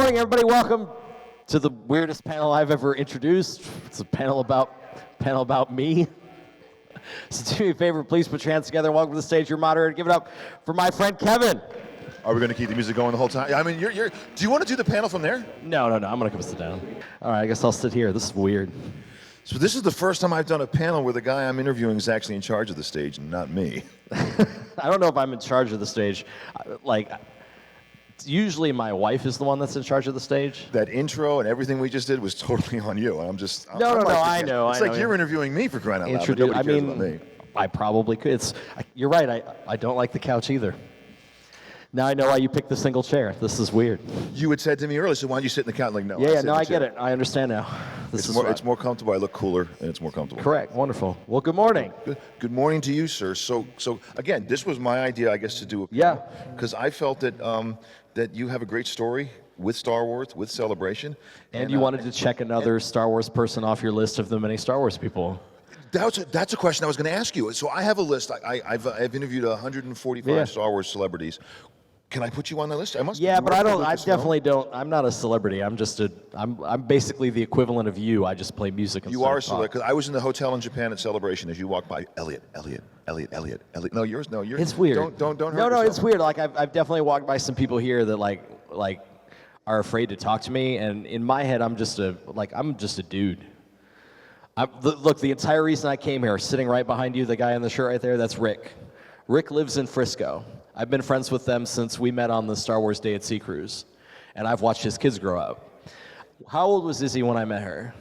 morning, everybody. Welcome to the weirdest panel I've ever introduced. It's a panel about me. So do me a favor, please put your hands together. Welcome to the stage, your moderator. Give it up for my friend Kevin. Are we going to keep the music going the whole time? I mean, do you want to do the panel from there? No. I'm going to come sit down. All right, I guess I'll sit here. This is weird. So this is the first time I've done a panel where the guy I'm interviewing is actually in charge of the stage and not me. I don't know if I'm in charge of the stage. Usually my wife is the one that's in charge of the stage. That intro and everything we just did was totally on you. And I'm No, I know. It's like you're interviewing me for crying out loud, but nobody cares about me. I probably could. You're right. I don't like the couch either. Now I know why you picked the single chair. This is weird. You had said to me earlier, so why don't you sit in the couch? I'm like, no. I get it. I understand now. It's more comfortable. I look cooler, and it's more comfortable. Correct. Wonderful. Well, good morning. Good morning to you, sir. So again, this was my idea, I guess, to do a panel. Yeah. Because I felt that you have a great story with Star Wars, with Celebration. And you wanted to check another Star Wars person off your list of the many Star Wars people. That's a question I was going to ask you. So I have a list. I've interviewed 145 Star Wars celebrities. Can I put you on the list? I must. Yeah, but I don't. I definitely don't. I'm not a celebrity. I'm basically the equivalent of you. I just play music. You are a celebrity. Because I was in the hotel in Japan at Celebration. As you walk by, Elliot. No, yours. It's weird. Don't hurt No, yourself. It's weird. Like I've definitely walked by some people here that like are afraid to talk to me, and in my head, I'm just a dude. Look, the entire reason I came here, sitting right behind you, the guy in the shirt right there, that's Rick. Rick lives in Frisco. I've been friends with them since we met on the Star Wars Day at Sea Cruise, and I've watched his kids grow up. How old was Izzy when I met her?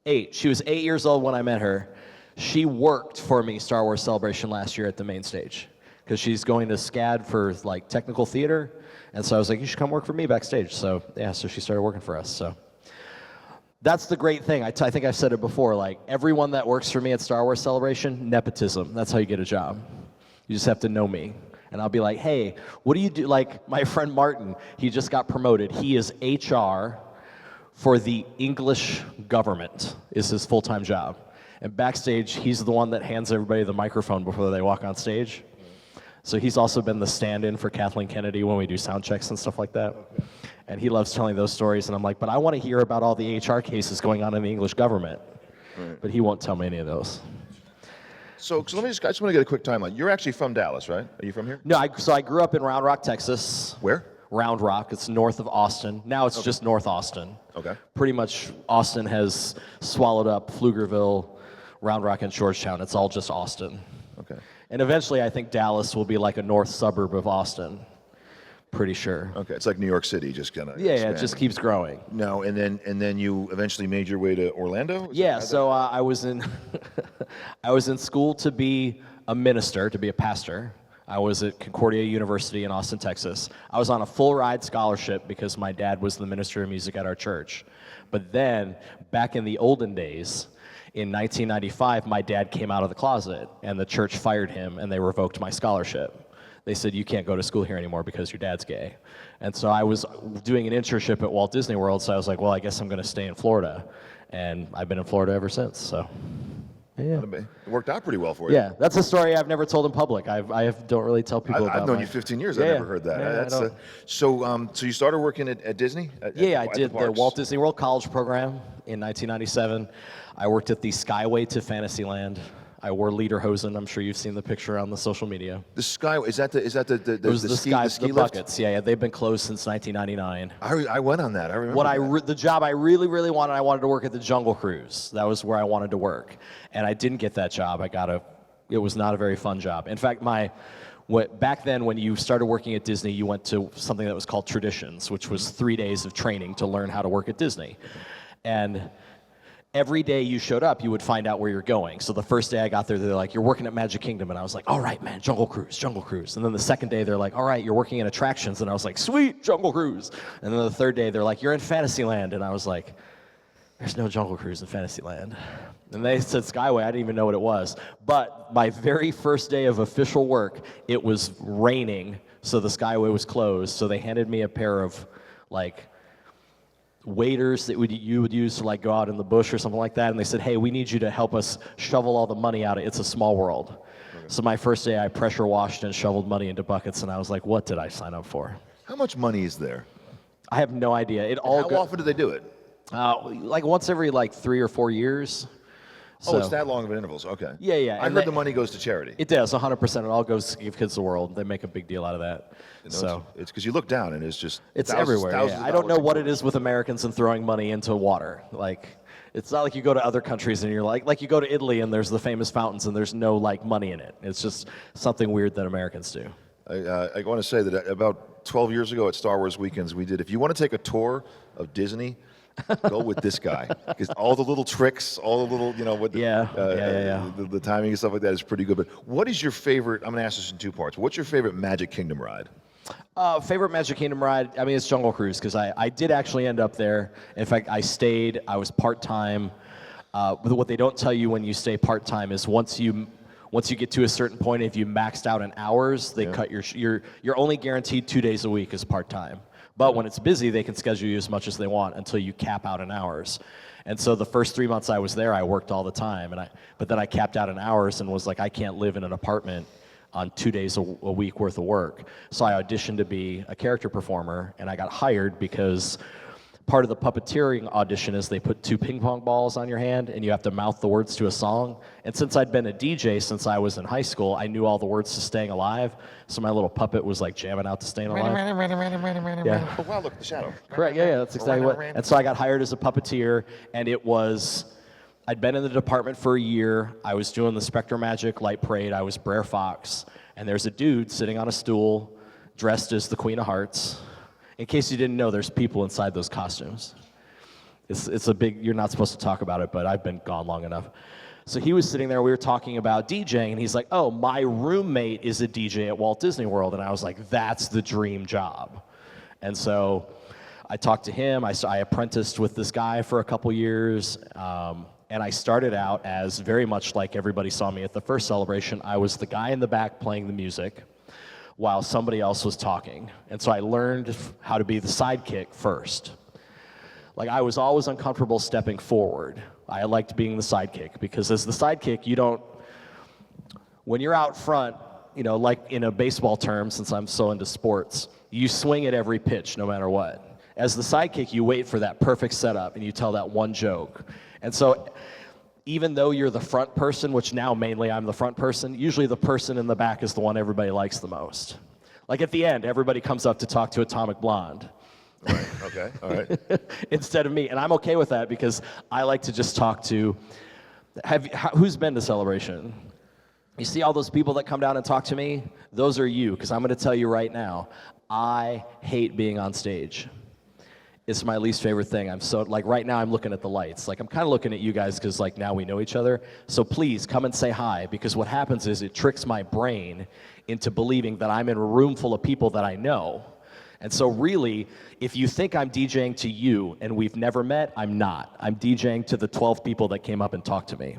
8. She was 8 years old when I met her. She worked for me Star Wars Celebration last year at the main stage because she's going to SCAD for like technical theater, and so I was like, you should come work for me backstage. So she started working for us. So that's the great thing. I think I've said it before. Like everyone that works for me at Star Wars Celebration, nepotism. That's how you get a job. You just have to know me. And I'll be like, hey, what do you do? Like my friend Martin, he just got promoted. He is HR for the English government is his full-time job. And backstage, he's the one that hands everybody the microphone before they walk on stage. So he's also been the stand-in for Kathleen Kennedy when we do sound checks and stuff like that. Okay. And he loves telling those stories. And I'm like, but I want to hear about all the HR cases going on in the English government. Right. But he won't tell me any of those. So I just want to get a quick timeline. You're actually from Dallas, right? Are you from here? No, I grew up in Round Rock, Texas. Where? Round Rock. It's north of Austin. Now it's just North Austin. Okay. Pretty much Austin has swallowed up Pflugerville, Round Rock, and Georgetown. It's all just Austin. Okay. And eventually I think Dallas will be like a north suburb of Austin. Pretty sure. Okay, it's like New York City, just kind of. Yeah, it just keeps growing. No, and then you eventually made your way to Orlando. So I was in school to be a minister, to be a pastor. I was at Concordia University in Austin, Texas. I was on a full ride scholarship because my dad was the minister of music at our church. But then, back in the olden days, in 1995, my dad came out of the closet, and the church fired him, and they revoked my scholarship. They said, you can't go to school here anymore because your dad's gay. And so I was doing an internship at Walt Disney World, so I was like, well, I guess I'm going to stay in Florida. And I've been in Florida ever since, so. Yeah. It worked out pretty well for you. Yeah, that's a story I've never told in public. I don't really tell people about I've known you 15 years. I've never heard that. Yeah, so you started working at Disney? I did the Walt Disney World College program in 1997. I worked at the Skyway to Fantasyland. I wore lederhosen. I'm sure you've seen the picture on the social media. The Skyway, is that the ski the lift? buckets. Yeah, they've been closed since 1999. I went on that. I remember the job I really, really wanted, I wanted to work at the Jungle Cruise. That was where I wanted to work. And I didn't get that job. It was not a very fun job. In fact, back then when you started working at Disney, you went to something that was called Traditions, which was 3 days of training to learn how to work at Disney. And every day you showed up, you would find out where you're going. So the first day I got there, they're like, you're working at Magic Kingdom. And I was like, all right, man, Jungle Cruise. And then the second day, they're like, all right, you're working in attractions. And I was like, sweet, Jungle Cruise. And then the third day, they're like, you're in Fantasyland. And I was like, there's no Jungle Cruise in Fantasyland. And they said Skyway. I didn't even know what it was. But my very first day of official work, it was raining, so the Skyway was closed. So they handed me a pair of, waders that you would use to go out in the bush or something like that, and they said, hey, we need you to help us shovel all the money out. It's a small world. Okay. So my first day, I pressure washed and shoveled money into buckets, and I was like, what did I sign up for? How much money is there? I have no idea. It all How often do they do it? like once every like 3 or 4 years. Oh, it's that long of intervals. Okay. Yeah, yeah. I heard the money goes to charity. It does, 100%. It all goes to Give Kids the World. They make a big deal out of that. So it's because you look down and it's just it's thousands, everywhere. thousands Yeah. of I don't know dollars what in it is with Americans and throwing money into water. Like, it's not like you go to other countries and you're like you go to Italy and there's the famous fountains and there's no like money in it. It's just something weird that Americans do. I want to say that about 12 years ago at Star Wars Weekends, we did. If you want to take a tour of Disney, go with this guy, because all the little tricks, all the little, with the timing and stuff like that is pretty good. But what is your favorite? I'm going to ask this in 2 parts. What's your favorite Magic Kingdom ride? Favorite Magic Kingdom ride? I mean, it's Jungle Cruise, because I did actually end up there. In fact, I stayed. I was part-time. What they don't tell you when you stay part-time is once you get to a certain point, if you maxed out in hours, they cut you're only guaranteed 2 days a week as part-time. But when it's busy, they can schedule you as much as they want until you cap out in hours. And so the first 3 months I was there, I worked all the time. But then I capped out in hours and was like, I can't live in an apartment on 2 days a week worth of work. So I auditioned to be a character performer, and I got hired because part of the puppeteering audition is they put 2 ping pong balls on your hand and you have to mouth the words to a song. And since I'd been a DJ since I was in high school, I knew all the words to Staying Alive. So my little puppet was like jamming out to Staying Alive. Yeah. Oh, wow, look at the shadow. Correct, yeah, that's exactly what. And so I got hired as a puppeteer, and I'd been in the department for a year. I was doing the Spectre Magic Light Parade. I was Brer Fox. And there's a dude sitting on a stool dressed as the Queen of Hearts. In case you didn't know, there's people inside those costumes. It's a big, you're not supposed to talk about it, but I've been gone long enough. So he was sitting there, we were talking about DJing, and he's like, oh, my roommate is a DJ at Walt Disney World. And I was like, that's the dream job. And so I talked to him, I apprenticed with this guy for a couple years, and I started out as very much like everybody saw me at the first celebration. I was the guy in the back playing the music while somebody else was talking. And so I learned how to be the sidekick first. Like, I was always uncomfortable stepping forward. I liked being the sidekick, because as the sidekick, when you're out front, like in a baseball term, since I'm so into sports, you swing at every pitch no matter what. As the sidekick, you wait for that perfect setup and you tell that one joke. And so even though you're the front person, which now mainly I'm the front person, usually the person in the back is the one everybody likes the most. Like at the end, everybody comes up to talk to Atomic Blonde. Right, okay, all right. Instead of me, and I'm okay with that, because I like to just talk to, who's been to Celebration? You see all those people that come down and talk to me? Those are you, because I'm going to tell you right now, I hate being on stage. It's my least favorite thing. I'm so, like, right now I'm looking at the lights. Like, I'm kind of looking at you guys because, like, now we know each other. So please come and say hi, because what happens is it tricks my brain into believing that I'm in a room full of people that I know. And so really, if you think I'm DJing to you and we've never met, I'm not. I'm DJing to the 12 people that came up and talked to me.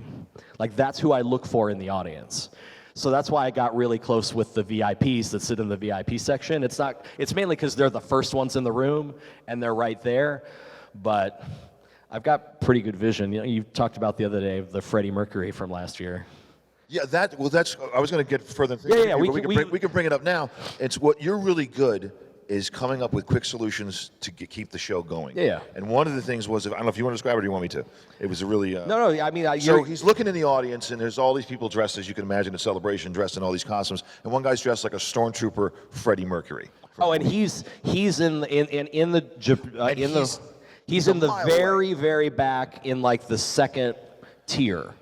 Like, that's who I look for in the audience. So that's why I got really close with the VIPs that sit in the VIP section. It's mainly because they're the first ones in the room and they're right there. But I've got pretty good vision. You talked about the other day the Freddie Mercury from last year. Yeah, that's. I was going to get further. Yeah, we can bring it up now. It's what you're really good is coming up with quick solutions to keep the show going. Yeah. And one of the things was, I don't know if you want to describe it or do you want me to? It was a really... No, I mean... so he's looking in the audience, and there's all these people dressed, as you can imagine, at Celebration, dressed in all these costumes, and one guy's dressed like a stormtrooper, Freddie Mercury. Oh, and he's in the very, very back in like the second tier.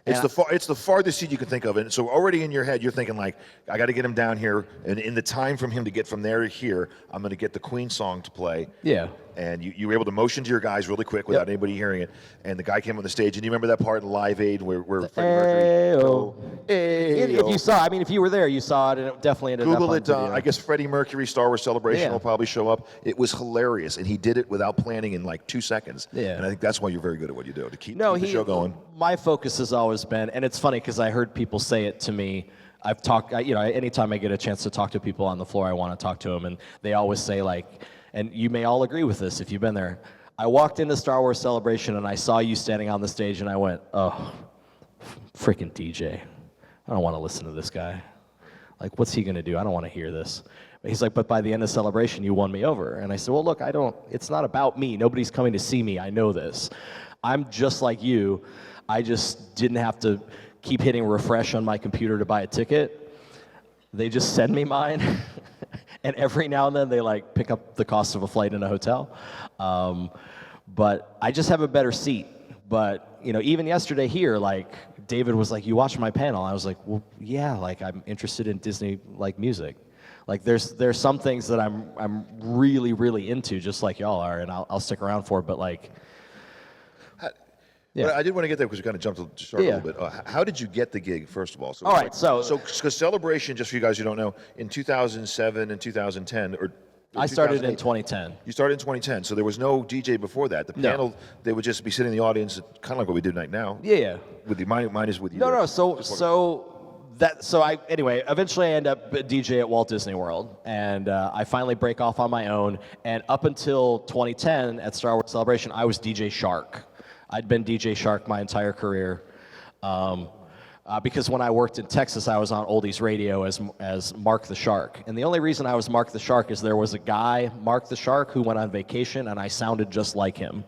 It's the farthest seat you can think of, and so already in your head you're thinking like, I got to get him down here, and in the time from him to get from there to here, I'm going to get the Queen song to play. Yeah. And you were able to motion to your guys really quick without anybody hearing it, and the guy came on the stage, and you remember that part in Live Aid where Freddie Mercury... If you saw, I mean, if you were there, you saw it, and it definitely ended Google up on it. video. I guess Freddie Mercury Star Wars Celebration will probably show up. It was hilarious, and he did it without planning in like 2 seconds. Yeah. And I think that's why you're very good at what you do, to keep the show going. My focus has always been, and it's funny because I heard people say it to me. I've talked, anytime I get a chance to talk to people on the floor, I want to talk to them, and they always say like, and you may all agree with this if you've been there. I walked into Star Wars Celebration and I saw you standing on the stage, and I went, oh, freaking DJ. I don't want to listen to this guy. Like, what's he gonna do? I don't wanna hear this. But he's like, but by the end of Celebration, you won me over. And I said, well, look, it's not about me. Nobody's coming to see me, I know this. I'm just like you. I just didn't have to keep hitting refresh on my computer to buy a ticket. They just send me mine. And every now and then they like pick up the cost of a flight in a hotel. But I just have a better seat. But, you know, even yesterday here, like, David was like, you watched my panel. I was like, well, yeah, like, I'm interested in Disney, like, music. Like, there's some things that I'm really, really into, just like y'all are, and I'll stick around for, but, like, yeah. But I did want to get there because we kind of jumped to start a little bit. How did you get the gig, first of all? So all right, so because Celebration, just for you guys who don't know, in 2007 and 2010, or I started in 2010. You started in 2010, so there was no DJ before that. The panel, they would just be sitting in the audience, kind of like what we do right now. Yeah. With the mine is with you. No. Anyway, eventually I end up a DJ at Walt Disney World, and I finally break off on my own. And up until 2010 at Star Wars Celebration, I was DJ Shark. I'd been DJ Shark my entire career. Because when I worked in Texas, I was on Oldies Radio as Mark the Shark. And the only reason I was Mark the Shark is there was a guy, Mark the Shark, who went on vacation, and I sounded just like him.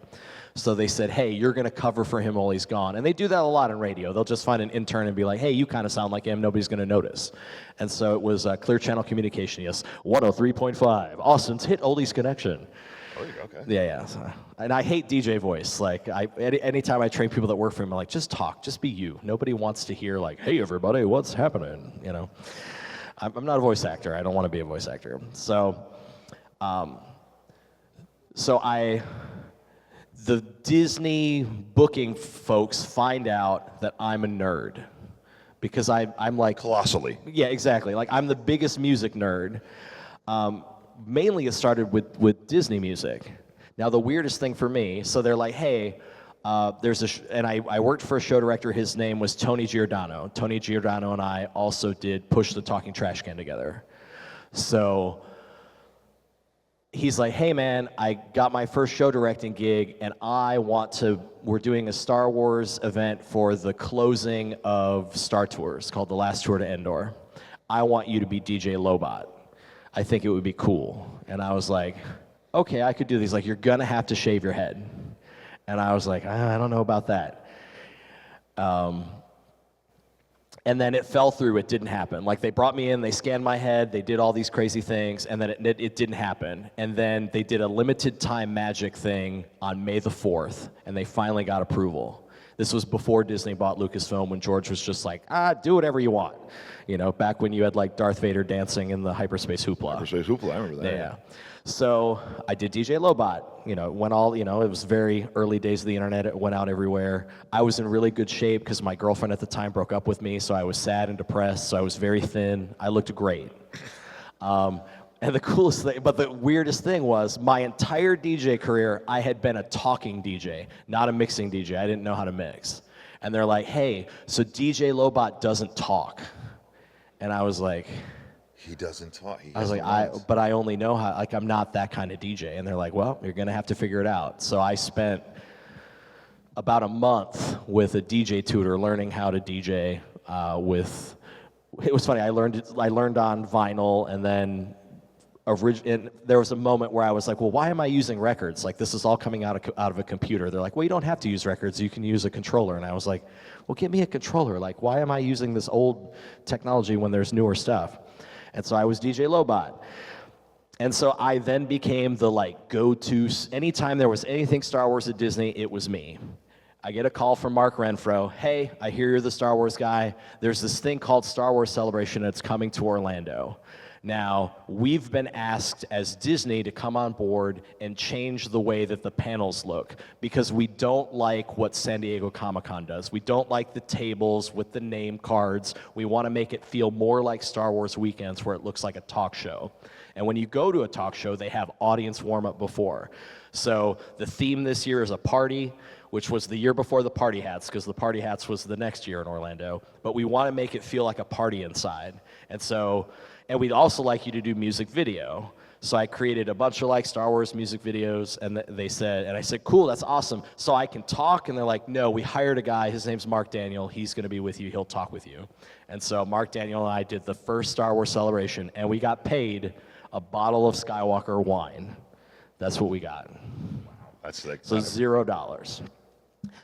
So they said, hey, you're going to cover for him while he's gone. And they do that a lot in radio. They'll just find an intern and be like, hey, you kind of sound like him. Nobody's going to notice. And so it was Clear Channel Communication, yes, 103.5, Austin's Hit Oldies Connection. Oh, okay. Yeah. And I hate DJ voice. Like, anytime I train people that work for me, I'm like, just talk, just be you. Nobody wants to hear like, hey, everybody, what's happening? You know, I'm not a voice actor. I don't want to be a voice actor. So, the Disney booking folks find out that I'm a nerd because I'm like colossally. Yeah, exactly. Like, I'm the biggest music nerd. Mainly it started with Disney music. Now the weirdest thing for me, so they're like, hey, and I worked for a show director, his name was Tony Giordano. Tony Giordano and I also did Push the Talking Trash Can together. So he's like, hey man, I got my first show directing gig and we're doing a Star Wars event for the closing of Star Tours called The Last Tour to Endor. I want you to be DJ Lobot. I think it would be cool. And I was like, okay, I could do these. Like, you're gonna have to shave your head. And I was like, I don't know about that. And then it fell through, it didn't happen. Like, they brought me in, they scanned my head, they did all these crazy things, and then it didn't happen. And then they did a limited time magic thing on May the 4th, and they finally got approval. This was before Disney bought Lucasfilm, when George was just like, do whatever you want. You know, back when you had like Darth Vader dancing in the hyperspace hoopla. Hyperspace hoopla, I remember that. Yeah. So I did DJ Lobot. You know, it was very early days of the internet. It went out everywhere. I was in really good shape because my girlfriend at the time broke up with me, so I was sad and depressed. So I was very thin. I looked great. And the coolest thing, but the weirdest thing was, my entire DJ career, I had been a talking DJ, not a mixing DJ. I didn't know how to mix. And they're like, hey, so DJ Lobot doesn't talk. And I was like, he doesn't talk. But I only know how, like, I'm not that kind of DJ. And they're like, well, you're going to have to figure it out. So I spent about a month with a DJ tutor learning how to DJ it was funny, I learned on vinyl, and then and there was a moment where I was like, well, why am I using records? Like, this is all coming out of a computer. They're like, well, you don't have to use records. You can use a controller. And I was like, well, give me a controller. Like, why am I using this old technology when there's newer stuff? And so I was DJ Lobot. And so I then became the like go-to, anytime there was anything Star Wars at Disney, it was me. I get a call from Mark Renfro. Hey, I hear you're the Star Wars guy. There's this thing called Star Wars Celebration that's coming to Orlando. Now, we've been asked as Disney to come on board and change the way that the panels look, because we don't like what San Diego Comic-Con does. We don't like the tables with the name cards. We want to make it feel more like Star Wars weekends, where it looks like a talk show. And when you go to a talk show, they have audience warm-up before. So the theme this year is a party, which was the year before the party hats, because the party hats was the next year in Orlando. But we want to make it feel like a party inside. And we'd also like you to do music video. So I created a bunch of like Star Wars music videos, and I said, cool, that's awesome. So I can talk, and they're like, no, we hired a guy, his name's Mark Daniel, he's gonna be with you, he'll talk with you. And so Mark Daniel and I did the first Star Wars celebration, and we got paid a bottle of Skywalker wine. That's what we got. That's like so $0.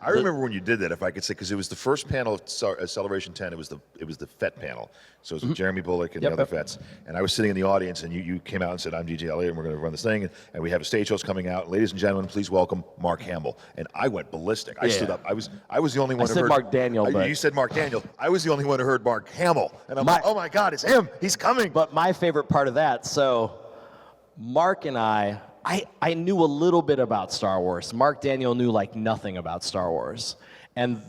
I remember when you did that, if I could say, because it was the first panel of Celebration 10. It was the FET panel. So it was with Jeremy Bullock and the other FETs. And I was sitting in the audience, and you came out and said, I'm DJElliot, and we're going to run this thing. And we have a stage host coming out. Ladies and gentlemen, please welcome Mark Hamill. And I went ballistic. I stood up. I was the only one who heard. I said Mark Daniel. But you said Mark Daniel. I was the only one who heard Mark Hamill. And I'm like, oh my God, it's him. He's coming. But my favorite part of that, so Mark and I knew a little bit about Star Wars. Mark Daniel knew like nothing about Star Wars. And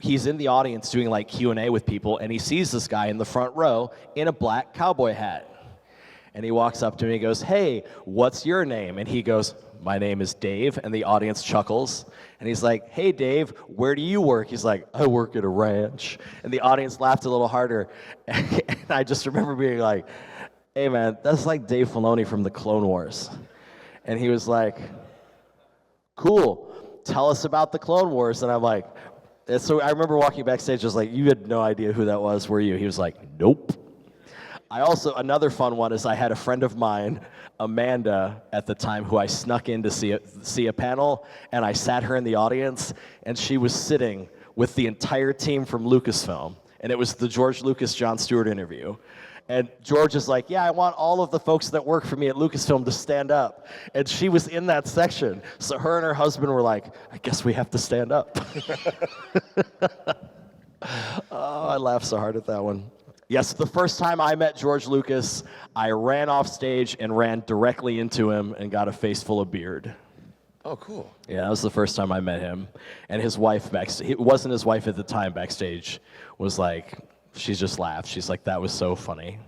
he's in the audience doing like Q&A with people, and he sees this guy in the front row in a black cowboy hat. And he walks up to me and goes, hey, what's your name? And he goes, my name is Dave. And the audience chuckles. And he's like, hey, Dave, where do you work? He's like, I work at a ranch. And the audience laughed a little harder. And I just remember being like, hey, man, that's like Dave Filoni from the Clone Wars. And he was like, cool, tell us about the Clone Wars. And I'm like, and so I remember walking backstage, I was like, you had no idea who that was, were you? He was like, nope. Another fun one is I had a friend of mine, Amanda, at the time, who I snuck in to see a panel, and I sat her in the audience, and she was sitting with the entire team from Lucasfilm, and it was the George Lucas, Jon Stewart interview. And George is like, yeah, I want all of the folks that work for me at Lucasfilm to stand up. And she was in that section. So her and her husband were like, I guess we have to stand up. Oh, I laughed so hard at that one. Yes, the first time I met George Lucas, I ran off stage and ran directly into him and got a face full of beard. Oh, cool. Yeah, that was the first time I met him. And his wife backstage, it wasn't his wife at the time backstage, was like, she just laughed. She's like, that was so funny.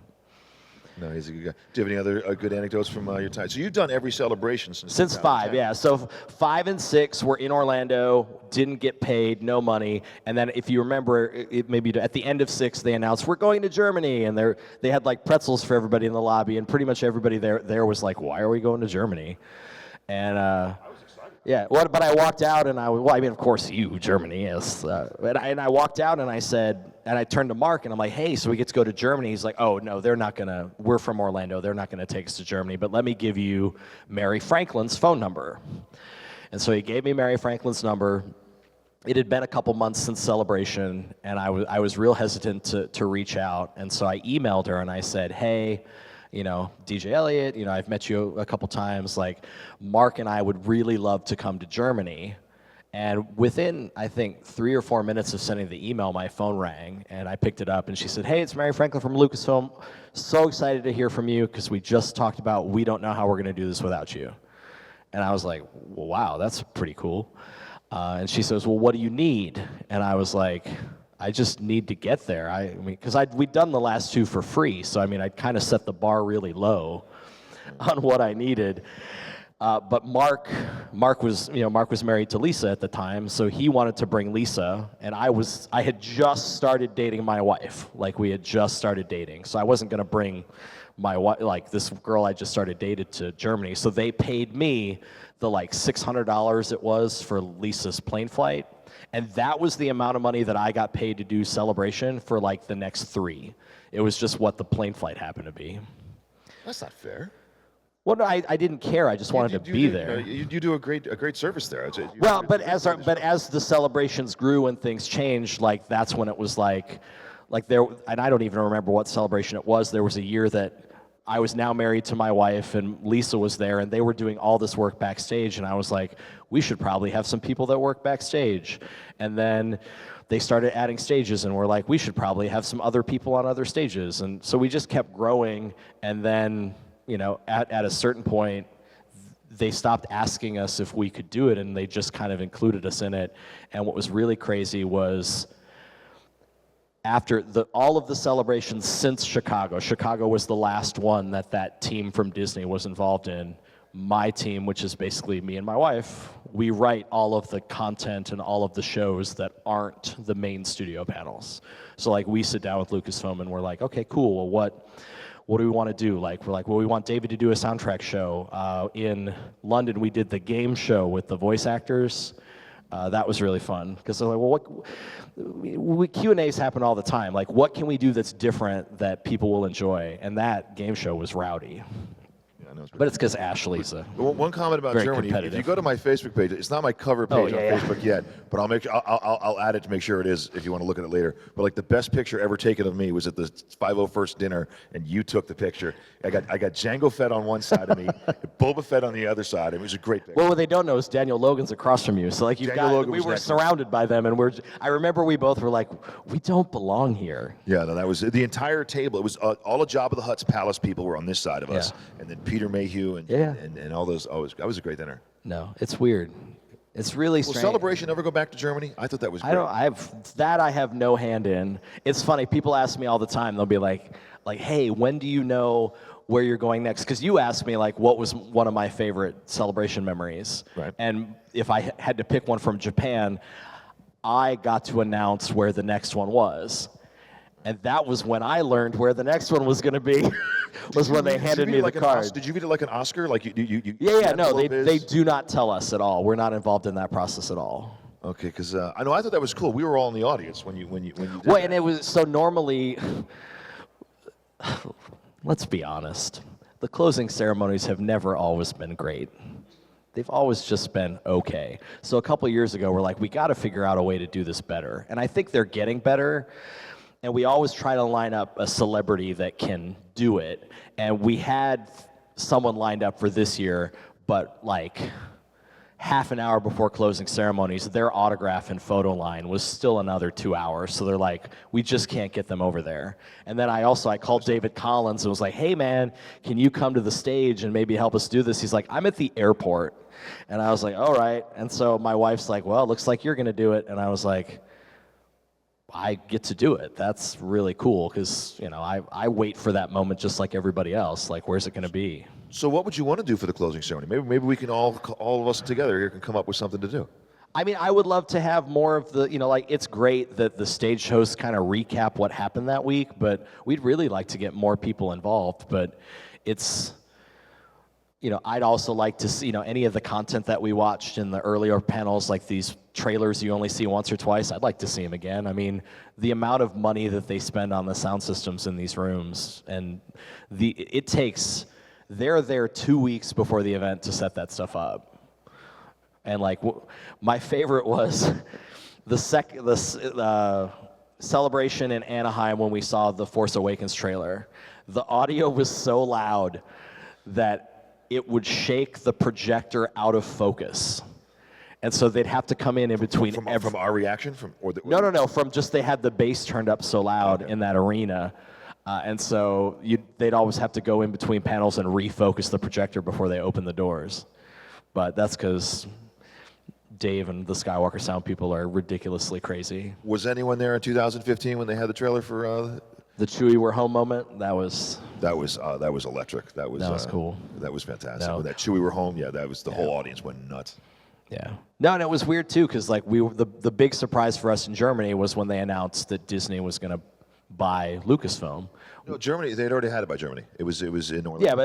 No, he's a good guy. Do you have any other good anecdotes from your time? So you've done every celebration since 5, yeah. So 5 and 6 were in Orlando, didn't get paid, no money. And then if you remember, maybe at the end of 6, they announced, we're going to Germany. And they had like pretzels for everybody in the lobby. And pretty much everybody there was like, why are we going to Germany? And yeah, but I walked out and of course Germany, yes. And I walked out and I said, and I turned to Mark and I'm like, hey, so we get to go to Germany. He's like, oh, no, we're from Orlando. They're not gonna take us to Germany, but let me give you Mary Franklin's phone number. And so he gave me Mary Franklin's number. It had been a couple months since Celebration, and I was real hesitant to reach out. And so I emailed her and I said, hey, DJElliot, I've met you a couple times, like, Mark and I would really love to come to Germany. And within, I think, 3 or 4 minutes of sending the email, my phone rang, and I picked it up, and she said, hey, it's Mary Franklin from Lucasfilm. So excited to hear from you, because we just talked about we don't know how we're going to do this without you. And I was like, well, wow, that's pretty cool. And she says, well, what do you need? And I was like, I just need to get there. I mean, because we'd done the last 2 for free, so I mean, I'd kind of set the bar really low on what I needed. But Mark was married to Lisa at the time, so he wanted to bring Lisa, and I had just started dating my wife, like we had just started dating, so I wasn't going to bring my wife, like this girl I just started dating, to Germany. So they paid me the like $600 it was for Lisa's plane flight. And that was the amount of money that I got paid to do Celebration for like the next 3. It was just what the plane flight happened to be. That's not fair. Well, no, I didn't care. I just wanted to be there. You do a great service there. But as the celebrations grew and things changed, like that's when it was like there. And I don't even remember what celebration it was. There was a year that I was now married to my wife, and Lisa was there, and they were doing all this work backstage, and I was like, we should probably have some people that work backstage. And then they started adding stages, and we're like, we should probably have some other people on other stages. And so we just kept growing, and then, at a certain point, they stopped asking us if we could do it, and they just kind of included us in it. And what was really crazy was, after all of the celebrations since Chicago was the last one that team from Disney was involved in. My team, which is basically me and my wife, we write all of the content and all of the shows that aren't the main studio panels. So like we sit down with Lucasfilm and we're like, okay, cool, well what do we want to do? Like, we're like, well, we want David to do a soundtrack show. In London, we did the game show with the voice actors. That was really fun because they're like, well, Q&As happen all the time. Like, what can we do that's different that people will enjoy? And that game show was rowdy. But it's because Ashley's one comment about Germany. If you go to my Facebook page, it's not my cover page on Facebook yet, but I'll add it to make sure it is if you want to look at it later. But like the best picture ever taken of me was at the 501st dinner, and you took the picture. I got Jango Fett on one side of me, Boba Fett on the other side. It was a great picture. Well, what they don't know is Daniel Logan's across from you. So like we were surrounded by them, and I remember we both were like, we don't belong here. Yeah, no, that was the entire table. It was all of Jabba the Hutt's palace people were on this side of us, and then Peter Mayhew and all those. Oh, that was a great dinner. No, it's weird. It's really strange. Will Celebration ever go back to Germany? I thought that was great. I have no hand in. It's funny. People ask me all the time. They'll be like, hey, when do you know where you're going next? Because you asked me like what was one of my favorite Celebration memories. Right. And if I had to pick one from Japan, I got to announce where the next one was. And that was when I learned where the next one was going to be. Was when they handed me the card. Did you read it like an Oscar? Like you Yeah. No, they do not tell us at all. We're not involved in that process at all. Okay, because I thought that was cool. We were all in the audience when you did well, that. And it was so normally. Let's be honest. The closing ceremonies have never always been great. They've always just been okay. So a couple years ago, we're like, we got to figure out a way to do this better. And I think they're getting better. And we always try to line up a celebrity that can do it. And we had someone lined up for this year, but like half an hour before closing ceremonies, their autograph and photo line was still another 2 hours. So they're like, we just can't get them over there. And then I called David Collins and was like, hey man, can you come to the stage and maybe help us do this? He's like, I'm at the airport. And I was like, all right. And so my wife's like, well, it looks like you're gonna do it. And I was like, I get to do it. That's really cool because, I wait for that moment just like everybody else. Like, where's it going to be? So what would you want to do for the closing ceremony? Maybe we can all of us together here can come up with something to do. I mean, I would love to have more of the, it's great that the stage hosts kind of recap what happened that week, but we'd really like to get more people involved. But it's, I'd also like to see, any of the content that we watched in the earlier panels, like these trailers you only see once or twice, I'd like to see them again. I mean, the amount of money that they spend on the sound systems in these rooms, and they're there 2 weeks before the event to set that stuff up. And like, my favorite was the celebration in Anaheim when we saw the Force Awakens trailer. The audio was so loud that it would shake the projector out of focus. And so they'd have to come in between. From our reaction? No. From just they had the bass turned up so loud in that arena. And so they'd always have to go in between panels and refocus the projector before they open the doors. But that's because Dave and the Skywalker sound people are ridiculously crazy. Was anyone there in 2015 when they had the trailer for... The Chewie we're home moment, that was electric. That was cool. That was fantastic. When that Chewie we're home, that was the whole audience went nuts. Yeah. No, and it was weird too, because like the big surprise for us in Germany was when they announced that Disney was going to buy Lucasfilm. No, Germany. They'd already had it by Germany. It was in Orlando. Yeah,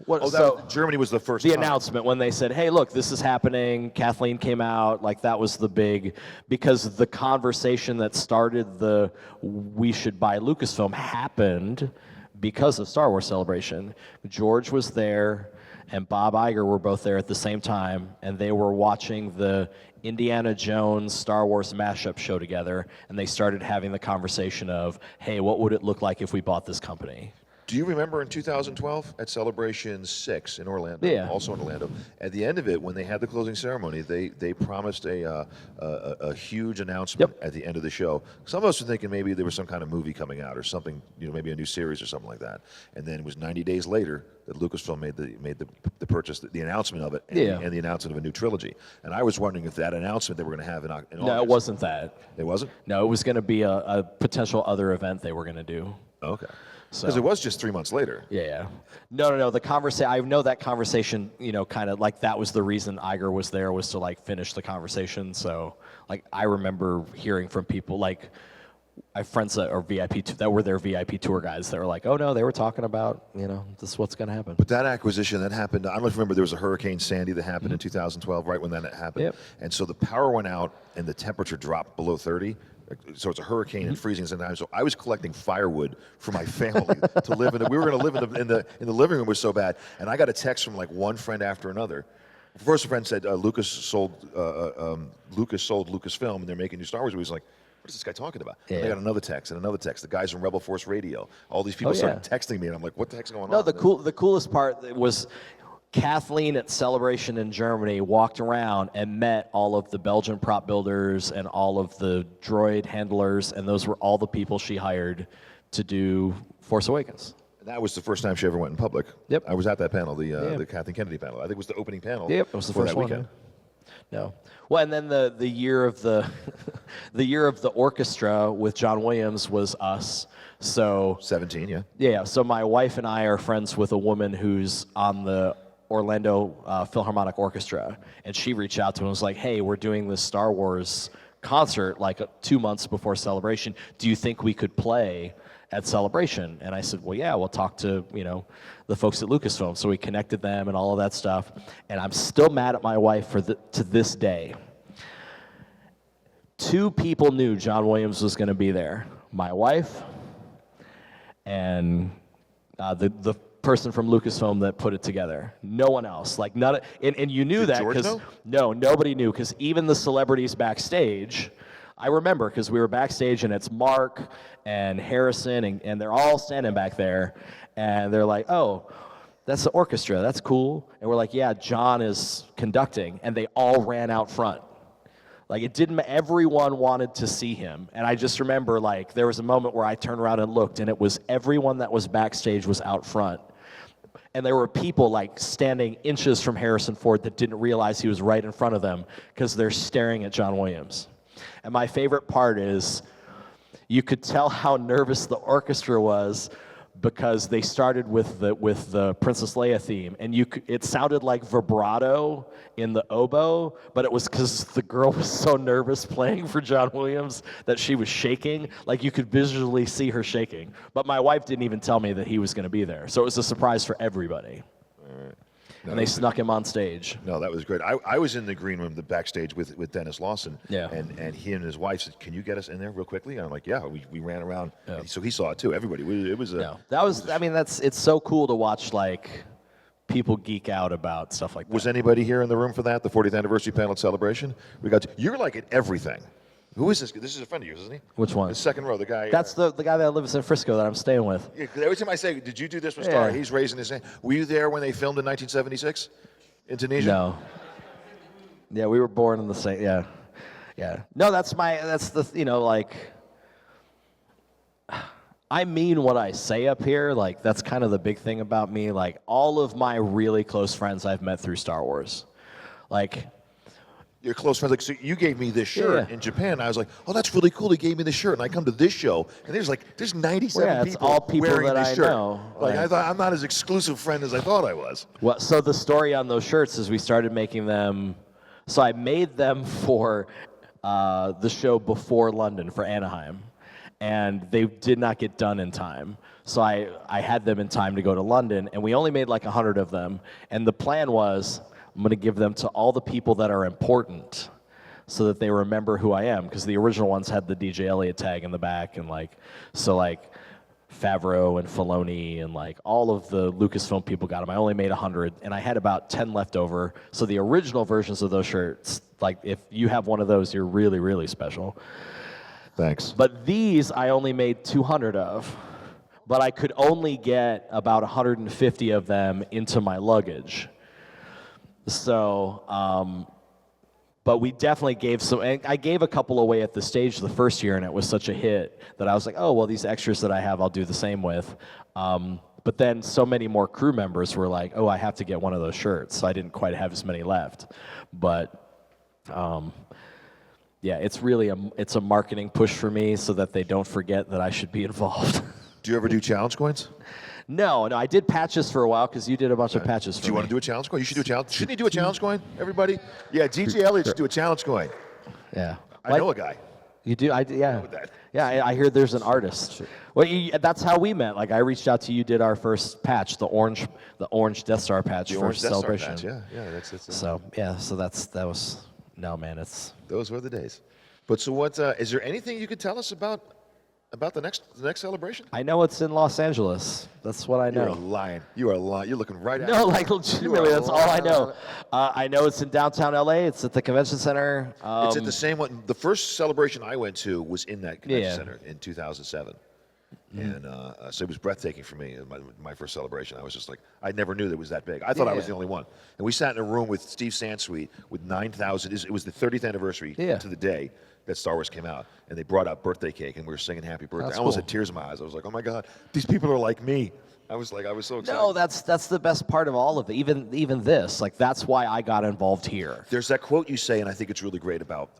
but Germany was the first. The announcement when they said, "Hey, look, this is happening." Kathleen came out. Like that was the big, because the conversation that started the we should buy Lucasfilm happened because of Star Wars Celebration. George was there, and Bob Iger were both there at the same time, and they were watching the Indiana Jones Star Wars mashup show together, and they started having the conversation of, hey, what would it look like if we bought this company? Do you remember in 2012 at Celebration 6 in Orlando, also in Orlando, at the end of it, when they had the closing ceremony, they promised a huge announcement at the end of the show. Some of us were thinking maybe there was some kind of movie coming out or something, maybe a new series or something like that. And then it was 90 days later that Lucasfilm made the purchase, the announcement of it, and the announcement of a new trilogy. And I was wondering if that announcement they were going to have in August. No, it wasn't that. It wasn't? No, it was going to be a potential other event they were going to do. Okay. Because it was just 3 months later. Yeah. No. The conversation. I know that conversation. Kind of like that was the reason Iger was there, was to like finish the conversation. So like I remember hearing from people like I have friends that are that were their VIP tour guides that were like, oh no, they were talking about, this is what's going to happen. But that acquisition that happened, I don't know if you remember, there was a Hurricane Sandy that happened in 2012, right when that happened. Yep. And so the power went out and the temperature dropped below 30. So it's a hurricane and freezing sometimes. So I was collecting firewood for my family to live in. We were going to live in the living room. It was so bad. And I got a text from like one friend after another. The first friend said Lucas sold Lucasfilm and they're making new Star Wars movies. Like, what is this guy talking about? Yeah. And I got another text and another text. The guys from Rebel Force Radio. All these people started texting me, and I'm like, what the heck's going on? No, the coolest part was Kathleen at Celebration in Germany walked around and met all of the Belgian prop builders and all of the droid handlers, and those were all the people she hired to do Force Awakens. And that was the first time she ever went in public. Yep. I was at that panel, the Kathleen Kennedy panel. I think it was the opening panel. Yep, it was the first one. Weekend. No. Well, and then the year of the the year of the orchestra with John Williams was us. So 17, yeah. Yeah. So my wife and I are friends with a woman who's on the Orlando Philharmonic Orchestra, and she reached out to him and was like, "Hey, we're doing this Star Wars concert like 2 months before Celebration. Do you think we could play at Celebration?" And I said, "Well, yeah, we'll talk to the folks at Lucasfilm." So we connected them and all of that stuff. And I'm still mad at my wife to this day. 2 people knew John Williams was going to be there: my wife and the person from Lucasfilm that put it together. No one else. Like none. And you knew that because nobody knew, because even the celebrities backstage. I remember because we were backstage and it's Mark and Harrison and they're all standing back there and they're like, "Oh, that's the orchestra. That's cool." And we're like, "Yeah, John is conducting," and they all ran out front. Like everyone wanted to see him. And I just remember like there was a moment where I turned around and looked and it was everyone that was backstage was out front. And there were people like standing inches from Harrison Ford that didn't realize he was right in front of them because they're staring at John Williams. And my favorite part is you could tell how nervous the orchestra was because they started with the Princess Leia theme, and it sounded like vibrato in the oboe, but it was because the girl was so nervous playing for John Williams that she was shaking. Like you could visually see her shaking. But my wife didn't even tell me that he was going to be there, so it was a surprise for everybody. All right. And they snuck him on stage. No, that was great. I was in the green room, the backstage with Dennis Lawson. Yeah. And he and his wife said, "Can you get us in there real quickly?" And I'm like, "Yeah." We ran around. Yeah. So he saw it too. Everybody. It was a. No, it's so cool to watch like people geek out about stuff like that. Was anybody here in the room for that? The 40th anniversary panel at Celebration. You're like at everything. Who is this? This is a friend of yours, isn't he? Which one? The second row, the guy. That's the guy that lives in Frisco that I'm staying with. Yeah, every time I say, "Did you do this with Star?" He's raising his hand. Were you there when they filmed in 1976 in Tunisia? No. Yeah, we were born in the same. Yeah, yeah. No, that's like. I mean what I say up here. Like that's kind of the big thing about me. Like all of my really close friends I've met through Star Wars, like. Your close friends, like, so you gave me this shirt in Japan. I was like, "Oh, that's really cool." He gave me this shirt, and I come to this show, and there's 97 people, all people wearing that this I shirt. know. Like I thought, I'm not as exclusive friend as I thought I was. Well, so the story on those shirts is we started making them. So I made them for the show before London for Anaheim, and they did not get done in time. So I had them in time to go to London, and we only made like 100 of them. And the plan was, I'm going to give them to all the people that are important so that they remember who I am, because the original ones had the DJElliot tag in the back, and Favreau and Filoni and like all of the Lucasfilm people got them. I only made 100, and I had about 10 left over. So the original versions of those shirts, like if you have one of those, you're really, really special. Thanks. But these I only made 200 of, but I could only get about 150 of them into my luggage. So, but we definitely gave some, and I gave a couple away at the stage the first year, and it was such a hit that I was like, oh, well, these extras that I have, I'll do the same with. But then so many more crew members were like, oh, I have to get one of those shirts, so I didn't quite have as many left. But, yeah, it's really it's a marketing push for me so that they don't forget that I should be involved. Do you ever do challenge coins? No, I did patches for a while because you did a bunch of patches for me. Do you want to do a challenge coin? You should do a challenge. Shouldn't he do a challenge coin, everybody? Yeah, DJElliot should do a challenge coin. Yeah. I know a guy. You do? Yeah. That. Yeah, I hear there's an artist. Well, that's how we met. Like, I reached out to you, did our first patch, the orange Death Star patch for Celebration. Yeah, that's. So that was man, it's. Those were the days. But so what? Is there anything you could tell us about the next celebration? I know it's in Los Angeles. That's what I know. You're lying. You are lying. You're looking right at No, like legitimately, that's all I know. I know it's in downtown LA. It's at the convention center. It's at the same one. The first celebration I went to was in that convention center in 2007. And so it was breathtaking for me. My first celebration, I was just like, I never knew that it was that big. I thought I was the only one. And we sat in a room with Steve Sansweet with 9,000. It was the 30th anniversary to the day that Star Wars came out, and they brought out birthday cake, and we were singing Happy Birthday. I almost had tears in my eyes. I was like, oh my God, these people are like me. I was so excited. No, that's the best part of all of it. Even this, like, that's why I got involved here. There's that quote you say, and I think it's really great about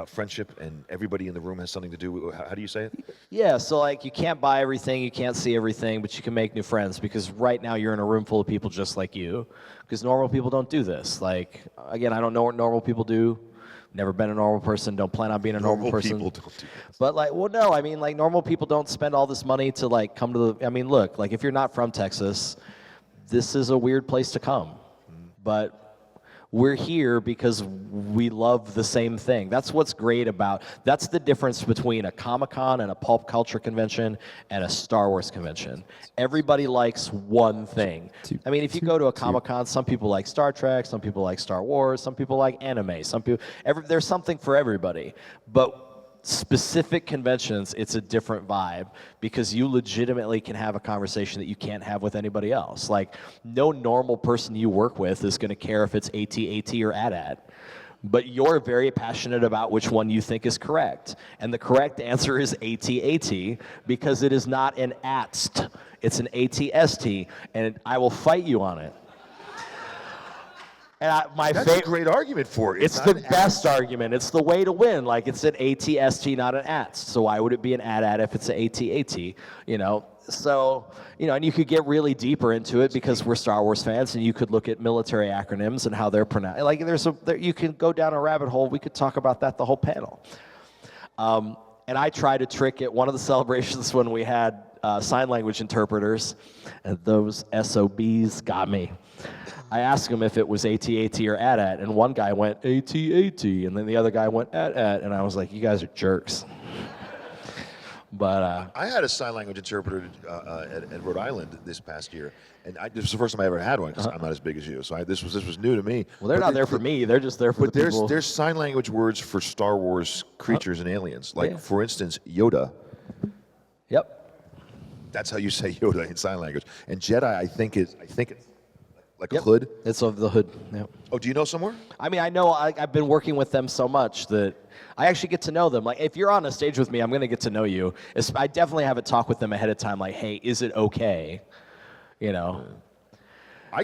friendship, and everybody in the room has something to do with. How do you say it? Yeah, so like, you can't buy everything, you can't see everything, but you can make new friends, because right now you're in a room full of people just like you, because normal people don't do this. Like, again, I don't know what normal people do. Never been a normal person, don't plan on being a normal person. Normal people don't do this. But like, well, no, I mean, like, normal people don't spend all this money to like come to the, I mean, look, like, if you're not from Texas, this is a weird place to come. But we're here because we love the same thing. That's what's great about, that's the difference between a Comic-Con and a pulp culture convention and a Star Wars convention. Everybody likes one thing. I mean, if you go to a Comic-Con, some people like Star Trek, some people like Star Wars, some people like anime, some people, there's something for everybody. But specific conventions, it's a different vibe, because you legitimately can have a conversation that you can't have with anybody else. Like, no normal person you work with is going to care if it's AT-AT or AT-AT. But you're very passionate about which one you think is correct. And the correct answer is AT-AT, because it is not an ATST, it's an AT-ST, and I will fight you on it. And that's a great argument for it. It's the best argument. It's the way to win. Like, it's an AT-ST, not an ATST. So why would it be an AT-AT if it's an AT-AT? You know, so, you know, and you could get really deeper into it because we're Star Wars fans, and you could look at military acronyms and how they're pronounced. Like, you can go down a rabbit hole. We could talk about that the whole panel. And I tried to trick at one of the celebrations when we had sign language interpreters, and those SOBs got me. I asked him if it was AT-AT or AT-AT, and one guy went AT-AT, and then the other guy went AT-AT, and I was like, you guys are jerks. But I had a sign language interpreter at Rhode Island this past year, and this was the first time I ever had one, because I'm not as big as you, so this was new to me. Well, they're not there for me; they're just there for the people. But there's sign language words for Star Wars creatures and aliens, like for instance, Yoda. Yep. That's how you say Yoda in sign language. And Jedi, I think it's like a hood? It's of the hood, yeah. Oh, do you know somewhere? I mean, I know I've been working with them so much that I actually get to know them. Like, if you're on a stage with me, I'm going to get to know you. I definitely have a talk with them ahead of time, like, hey, is it okay? You know? I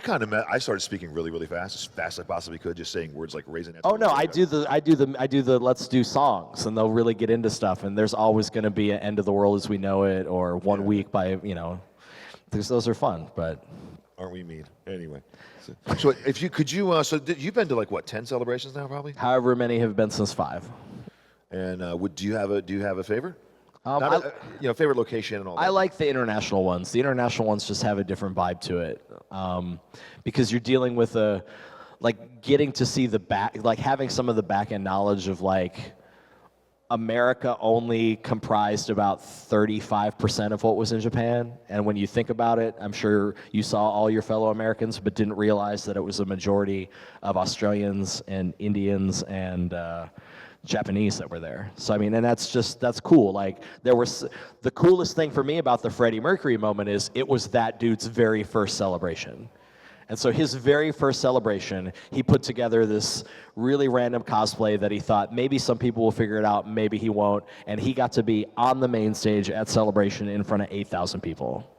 started speaking really, really fast, as fast as I possibly could, just saying words like raisin. Oh no, I do the let's do songs, and they'll really get into stuff, and there's always going to be an end of the world as we know it, or 1 week by, you know, because those are fun, but. Aren't we mean? Anyway. So you've been to like what, 10 celebrations now, probably? However many have been since 5. And do you have a favorite? Favorite location and all that. I like the international ones. The international ones just have a different vibe to it, because you're dealing with getting to see having some of the back end knowledge of like. America only comprised about 35% of what was in Japan, and when you think about it, I'm sure you saw all your fellow Americans, but didn't realize that it was a majority of Australians and Indians and Japanese that were there. So I mean, and that's cool. Like, the coolest thing for me about the Freddie Mercury moment is it was that dude's very first celebration. And so his very first celebration, he put together this really random cosplay that he thought maybe some people will figure it out, maybe he won't, and he got to be on the main stage at Celebration in front of 8,000 people.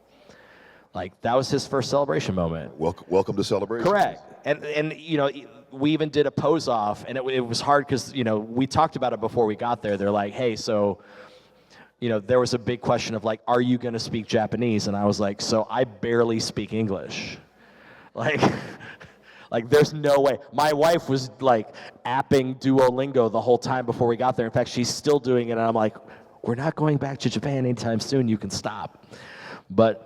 Like, that was his first celebration moment. Welcome to Celebration. Correct. And you know, we even did a pose off, and it was hard because, you know, we talked about it before we got there. They're like, hey, so, you know, there was a big question of like, are you going to speak Japanese? And I was like, so I barely speak English. Like, Like, there's no way. My wife was, like, apping Duolingo the whole time before we got there. In fact, she's still doing it, and I'm like, we're not going back to Japan anytime soon. You can stop. But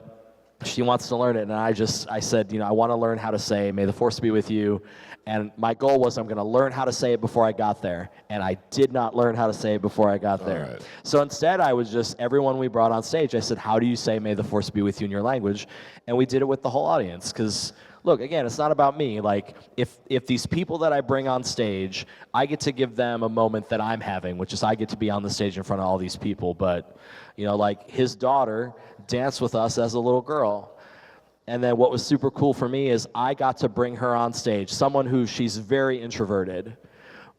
she wants to learn it, and I said, I want to learn how to say, may the force be with you. And my goal was I'm going to learn how to say it before I got there. And I did not learn how to say it before I got there. Right. So instead, I was just, everyone we brought on stage, I said, how do you say may the force be with you in your language? And we did it with the whole audience. Because, look, again, it's not about me. Like, if these people that I bring on stage, I get to give them a moment that I'm having, which is I get to be on the stage in front of all these people. But, like, his daughter danced with us as a little girl. And then what was super cool for me is I got to bring her on stage, someone who she's very introverted.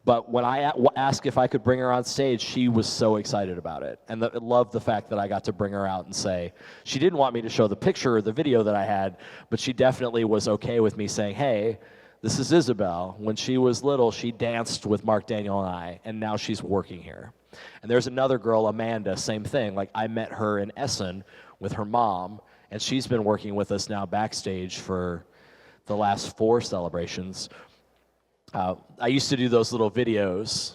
But when I asked if I could bring her on stage, she was so excited about it and loved the fact that I got to bring her out and say, she didn't want me to show the picture or the video that I had, but she definitely was okay with me saying, hey, this is Isabel. When she was little, she danced with Mark, Daniel, and I, and now she's working here. And there's another girl, Amanda, same thing. Like, I met her in Essen with her mom, and she's been working with us now backstage for the last 4 celebrations. I used to do those little videos,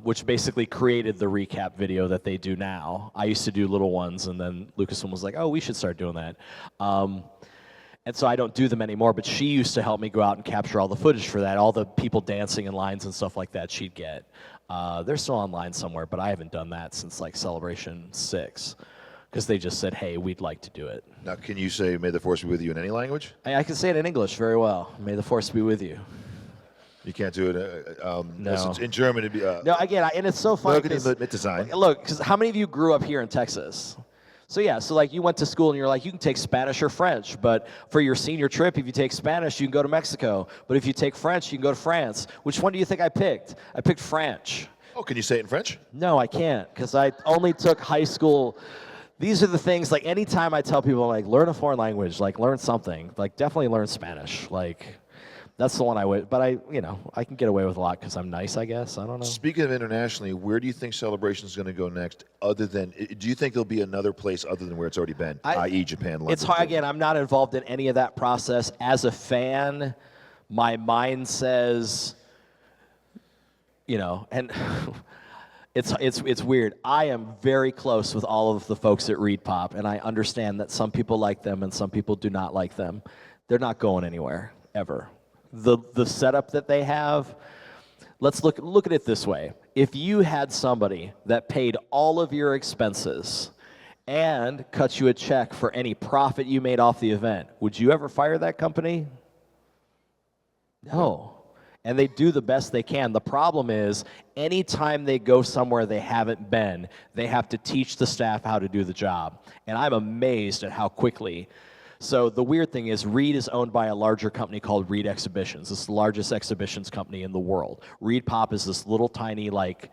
which basically created the recap video that they do now. I used to do little ones, and then Lucasfilm was like, oh, we should start doing that. And so I don't do them anymore, but she used to help me go out and capture all the footage for that, all the people dancing in lines and stuff like that she'd get. They're still online somewhere, but I haven't done that since, like, Celebration 6. Because they just said, hey, we'd like to do it. Now, can you say, may the force be with you in any language? I can say it in English very well. May the force be with you. You can't do it. No. In German, it'd be. No, again, and it's so funny. Look, because how many of you grew up here in Texas? So yeah, so like you went to school and you're like, you can take Spanish or French, but for your senior trip, if you take Spanish, you can go to Mexico. But if you take French, you can go to France. Which one do you think I picked? I picked French. Oh, can you say it in French? No, I can't, because I only took high school. These are the things, like, anytime I tell people, like, learn a foreign language, like, learn something, like, definitely learn Spanish. Like, that's the one I would, but I can get away with a lot because I'm nice, I guess. I don't know. Speaking of internationally, where do you think Celebration is going to go next, other than, do you think there'll be another place other than where it's already been, i.e. Japan, London? It's hard, again, I'm not involved in any of that process. As a fan, my mind says, and... It's weird. I am very close with all of the folks at Reed Pop, and I understand that some people like them and some people do not like them. They're not going anywhere, ever. The setup that they have, let's look at it this way. If you had somebody that paid all of your expenses and cut you a check for any profit you made off the event, would you ever fire that company? No. And they do the best they can. The problem is, anytime they go somewhere they haven't been, they have to teach the staff how to do the job. And I'm amazed at how quickly. So the weird thing is, Reed is owned by a larger company called Reed Exhibitions. It's the largest exhibitions company in the world. Reed Pop is this little tiny, like,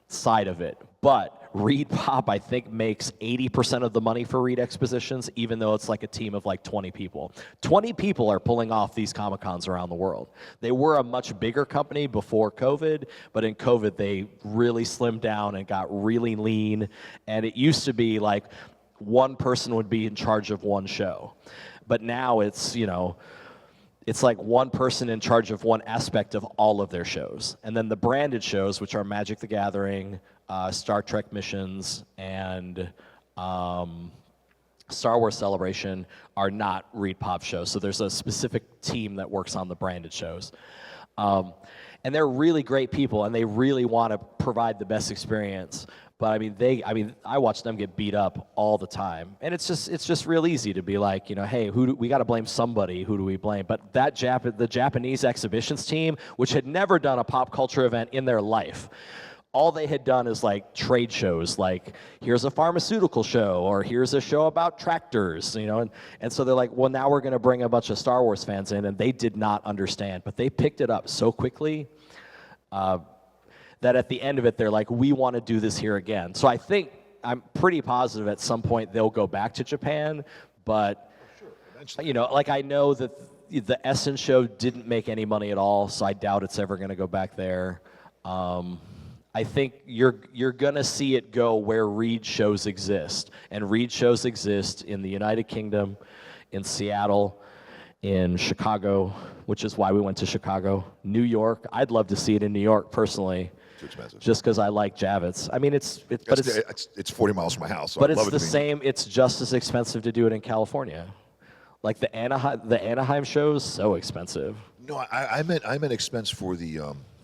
side of it. But Reed Pop, I think, makes 80% of the money for Reed Expositions, even though it's like a team of like 20 people. 20 people are pulling off these Comic-Cons around the world. They were a much bigger company before COVID, but in COVID, they really slimmed down and got really lean. And it used to be like one person would be in charge of one show. But now it's, it's like one person in charge of one aspect of all of their shows. And then the branded shows, which are Magic the Gathering, Star Trek Missions, and Star Wars Celebration, are not Reed Pop shows. So there's a specific team that works on the branded shows. And they're really great people, and they really want to provide the best experience. But I watch them get beat up all the time, and it's just real easy to be like, hey, we got to blame somebody. Who do we blame? But the Japanese exhibitions team, which had never done a pop culture event in their life, all they had done is like trade shows, like here's a pharmaceutical show or here's a show about tractors, and so they're like, well, now we're going to bring a bunch of Star Wars fans in, and they did not understand, but they picked it up so quickly. That at the end of it, they're like, we want to do this here again. So I think, I'm pretty positive at some point they'll go back to Japan, but, like I know that the Essen show didn't make any money at all, so I doubt it's ever going to go back there. I think you're going to see it go where Reed shows exist, and Reed shows exist in the United Kingdom, in Seattle, in Chicago, which is why we went to Chicago. New York, I'd love to see it in New York personally. Too expensive. Just because I like Javits. I mean, it's 40 miles from my house. So but I'd it's love the it to be- same. It's just as expensive to do it in California. Like the Anaheim shows, so expensive. No, I meant expense for the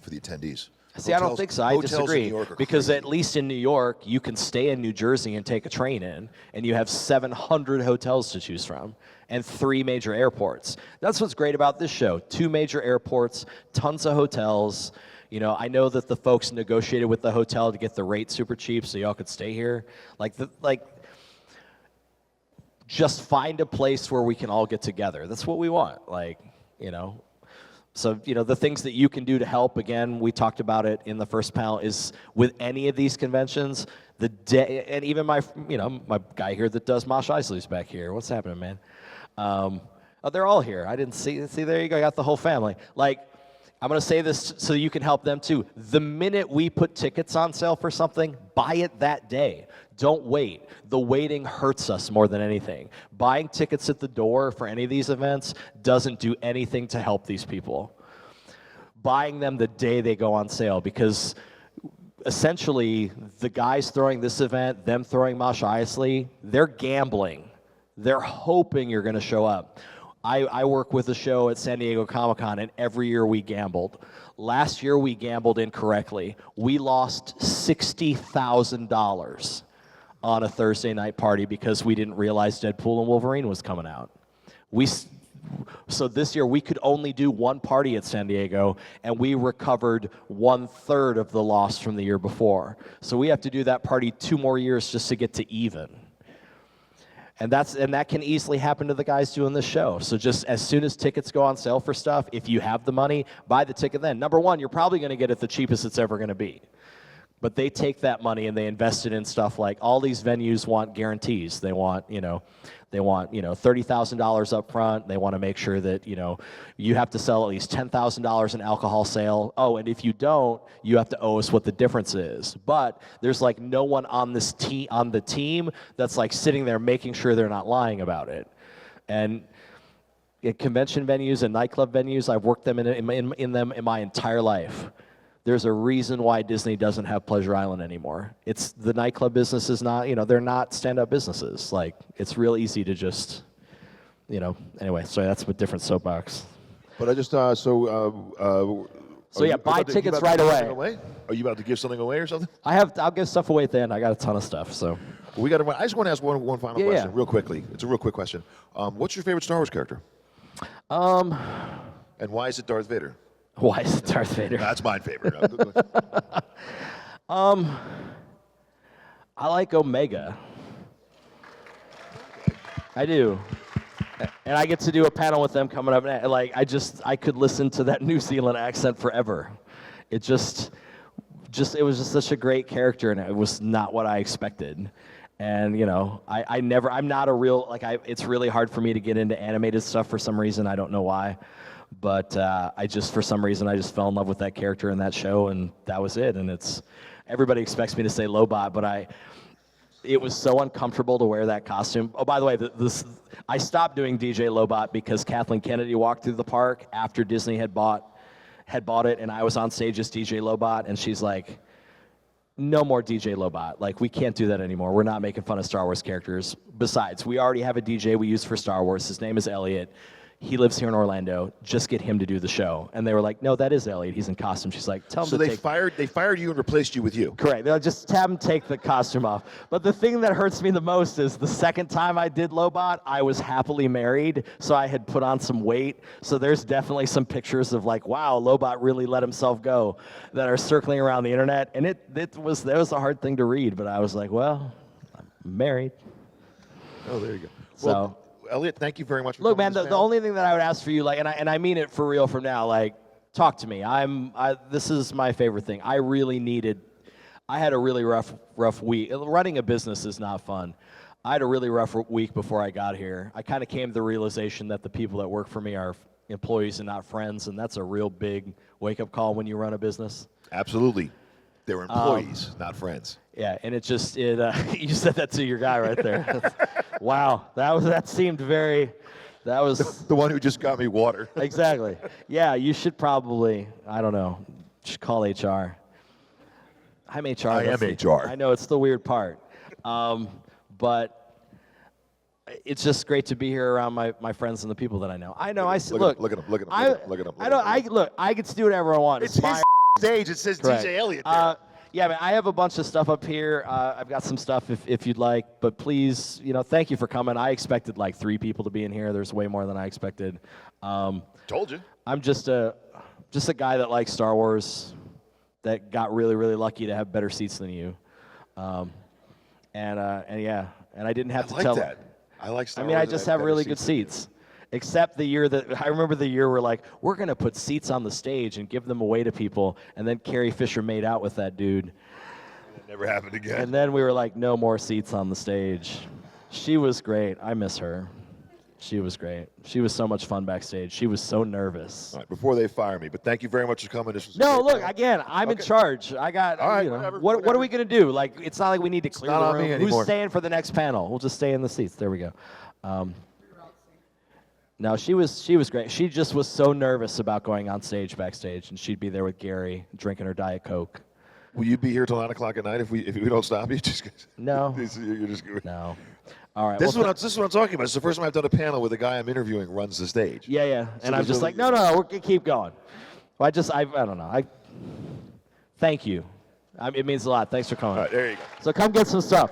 attendees. See, I don't think so. I disagree. Because crazy. at least in New York, you can stay in New Jersey and take a train in, and you have 700 hotels to choose from, and 3 major airports. That's what's great about this show. 2 major airports, tons of hotels. You know, I know that the folks negotiated with the hotel to get the rate super cheap so y'all could stay here. Just find a place where we can all get together. That's what we want. Like, you know. So, you know, the things that you can do to help, again, we talked about it in the first panel, is with any of these conventions, the day, and even my guy here that does Mosh Isley's back here. What's happening, man? Oh, they're all here. I didn't see, there you go, I got the whole family. Like, I'm gonna say this so you can help them too. The minute we put tickets on sale for something, buy it that day. Don't wait. The waiting hurts us more than anything. Buying tickets at the door for any of these events doesn't do anything to help these people. Buying them the day they go on sale, because essentially the guys throwing this event, them throwing Mosh Isley, they're gambling. They're hoping you're gonna show up. I work with a show at San Diego Comic-Con, and every year we gambled. Last year we gambled incorrectly. We lost $60,000 on a Thursday night party because we didn't realize Deadpool and Wolverine was coming out. So this year we could only do 1 party at San Diego, and we recovered 1/3 of the loss from the year before. So we have to do that party 2 more years just to get to even. And that can easily happen to the guys doing this show. So just as soon as tickets go on sale for stuff, if you have the money, buy the ticket then. Number one, you're probably going to get it the cheapest it's ever going to be. But they take that money and they invest it in stuff like all these venues want guarantees. They want, $30,000 up front. They want to make sure that, you have to sell at least $10,000 in alcohol sale. Oh, and if you don't, you have to owe us what the difference is. But there's like no one on the team that's like sitting there making sure they're not lying about it. And at convention venues and nightclub venues, I've worked them in them in my entire life. There's a reason why Disney doesn't have Pleasure Island anymore. It's the nightclub business is not, they're not stand-up businesses. Like, it's real easy to just, anyway, sorry, that's a different soapbox. But I just, buy tickets right away. Are you about to give something away or something? I'll give stuff away at the end. I got a ton of stuff, so. I just want to ask one final question, real quickly. It's a real quick question. What's your favorite Star Wars character? And why is it Darth Vader? Why is it Darth Vader? That's my favorite. I like Omega. I do. And I get to do a panel with them coming up. Like, I could listen to that New Zealand accent forever. It was just such a great character, and it was not what I expected. And, I'm not a real, it's really hard for me to get into animated stuff for some reason. I don't know why. But for some reason, I just fell in love with that character in that show, and that was it. And everybody expects me to say Lobot, but it was so uncomfortable to wear that costume. Oh, by the way, I stopped doing DJ Lobot because Kathleen Kennedy walked through the park after Disney had bought it, and I was on stage as DJ Lobot, and she's like, no more DJ Lobot. Like, we can't do that anymore. We're not making fun of Star Wars characters. Besides, we already have a DJ we use for Star Wars. His name is Elliot. He lives here in Orlando. Just get him to do the show. And they were like, no, that is Elliot. He's in costume. She's like, tell him to take... So they fired you and replaced you with you. Correct. They'll just have him take the costume off. But the thing that hurts me the most is the second time I did Lobot, I was happily married, so I had put on some weight. So there's definitely some pictures of like, wow, Lobot really let himself go that are circling around the internet. And that was a hard thing to read, but I was like, well, I'm married. Oh, there you go. So... Elliot, thank you very much for Look, man, the only thing that I would ask for you, and I mean it for real from now, talk to me. This is my favorite thing. I had a really rough week. Running a business is not fun. I had a really rough week before I got here. I kind of came to the realization that the people that work for me are employees and not friends, and that's a real big wake-up call when you run a business. Absolutely. They're employees, not friends. Yeah, and you said that to your guy right there. Wow, that seemed very That was the one who just got me water. Exactly. Yeah, you should probably, I don't know, just call HR. I'm HR. I am HR. I know, it's the weird part. But it's just great to be here around my friends and the people that I know. I know. Look at him. I get to do whatever I want. It's his stage. It says DJElliot there. Yeah, man, I have a bunch of stuff up here. I've got some stuff if you'd like, but please, thank you for coming. I expected like 3 people to be in here. There's way more than I expected. Told you. I'm just a guy that likes Star Wars, that got really, really lucky to have better seats than you, and I didn't have to tell. That. I like Star Wars. I just have really good seats. Except the year I remember the year we're like, we're going to put seats on the stage and give them away to people, and then Carrie Fisher made out with that dude. It never happened again. And then we were like, no more seats on the stage. She was great. I miss her. She was great. She was so much fun backstage. She was so nervous. All right, before they fire me, but thank you very much for coming. This was again, I'm in charge. I got, all right, what are we going to do? Like, it's not like we need to clear the room. Who's staying for the next panel? We'll just stay in the seats. There we go. No, she was great. She just was so nervous about going on stage backstage, and she'd be there with Gary drinking her Diet Coke. Will you be here till 9 o'clock at night if we don't stop you? No. You're just no. All right. This is what I'm talking about. It's the first time I've done a panel where the guy I'm interviewing runs the stage. Yeah. And I'm just like, no, we're gonna keep going. Well, I don't know. Thank you. It means a lot. Thanks for coming. All right, there you go. So come get some stuff.